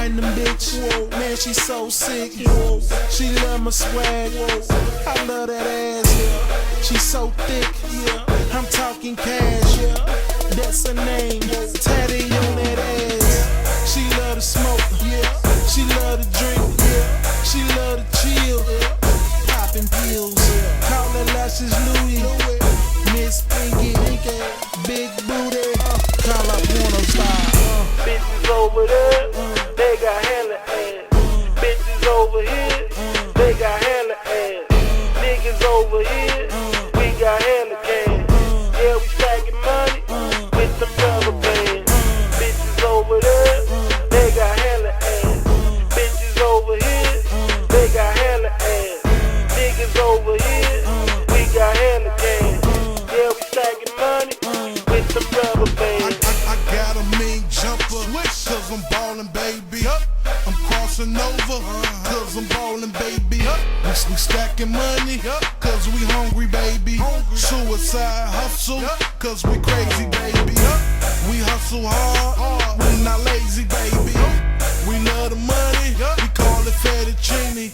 platinum bitch. Man, she so sick. She love my swag. I love that ass. She so thick. I'm talking cash. That's her name. Tatty on that ass. She love to smoke. She love to drink. She love to chill. Popping pills. Call her Lashes Louis. Miss Pinky. Big booty. Call up porno star. Bitches over there, they got hella ass. Bitches over here, they got hella ass. Niggas over here, we got hella cash. Yeah, we stacking money with them rubber bands. Bitches over there, they got hella ass. Bitches over here, they got hella ass. Niggas over here, we got hella cash. Yeah, we stacking money with them rubber bands. I got a mean jumper, cause I'm ballin', baby. I'm crossing over, cause I'm ballin', baby. We stacking money, cause we hungry, baby. Suicide hustle, cause we crazy, baby. We hustle hard, we not lazy, baby. We love the money, we call it fettuccine.